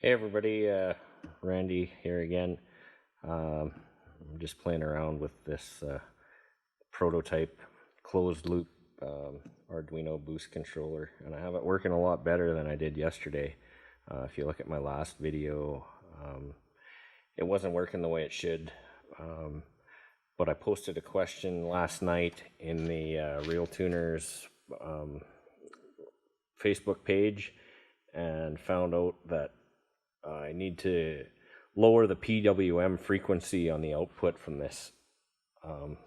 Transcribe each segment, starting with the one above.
Hey everybody, Randy here again. I'm just playing around with this prototype closed loop Arduino boost controller, and I have it working a lot better than I did yesterday. If you look at my last video, it wasn't working the way it should, but I posted a question last night in the Real Tuners Facebook page and found out that I need to lower the PWM frequency on the output from this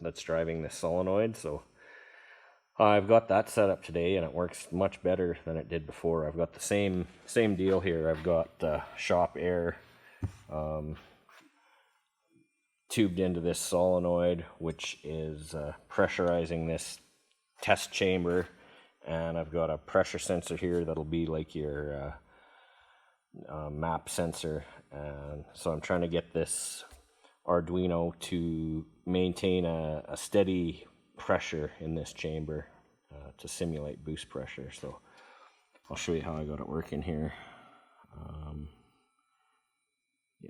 that's driving this solenoid. So I've got that set up today, and it works much better than it did before. I've got the same deal here. I've got shop air tubed into this solenoid, which is pressurizing this test chamber, and I've got a pressure sensor here that'll be like your map sensor, and so I'm trying to get this Arduino to maintain a steady pressure in this chamber to simulate boost pressure. So I'll show you how I got it working here.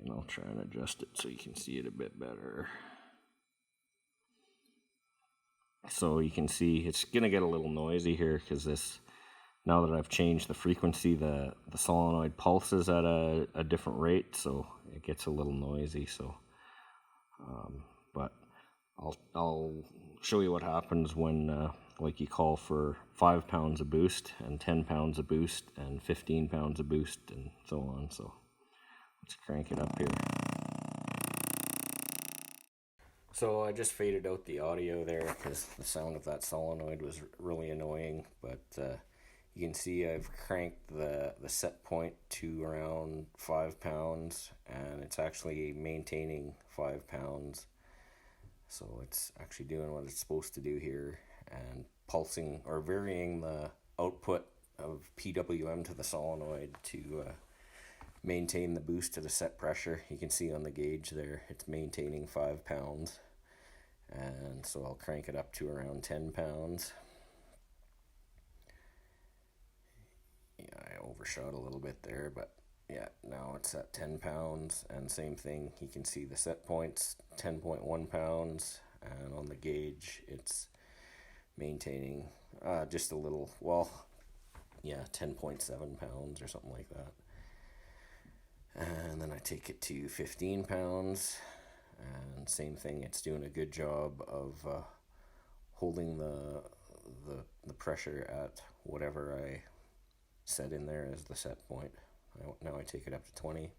And I'll try and adjust it so you can see it a bit better. So you can see it's gonna get a little noisy here because this, now that I've changed the frequency, the solenoid pulses at a different rate, so it gets a little noisy. So, but I'll show you what happens when like you call for 5 pounds of boost and 10 pounds of boost and 15 pounds of boost and so on. So let's crank it up here. So I just faded out the audio there because the sound of that solenoid was really annoying, but you can see I've cranked the set point to around 5 pounds, and it's actually maintaining 5 pounds. So it's actually doing what it's supposed to do here and pulsing or varying the output of PWM to the solenoid to maintain the boost to the set pressure. You can see on the gauge there it's maintaining 5 pounds, and so I'll crank it up to around 10 pounds. Yeah, I overshot a little bit there, but yeah, now it's at 10 pounds, and same thing, you can see the set points 10.1 pounds, and on the gauge it's maintaining just a little, well, yeah, 10.7 pounds or something like that. And then I take it to 15 pounds, and same thing, it's doing a good job of holding the pressure at whatever I set in there as the set point. Now I take it up to 20.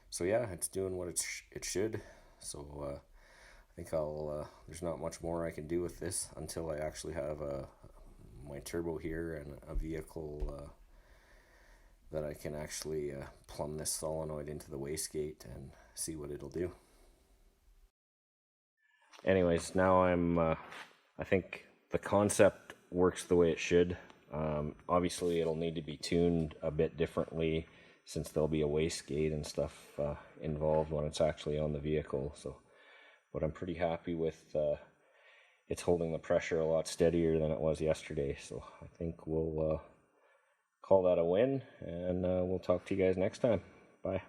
So yeah, it's doing what it should. So I think there's not much more I can do with this until I actually have my turbo here and a vehicle that I can actually plumb this solenoid into the wastegate and see what it'll do. Anyways, now I think the concept works the way it should. Obviously it'll need to be tuned a bit differently since there'll be a wastegate and stuff involved when it's actually on the vehicle. So, but I'm pretty happy with it's holding the pressure a lot steadier than it was yesterday. So I think we'll call that a win, and we'll talk to you guys next time. Bye.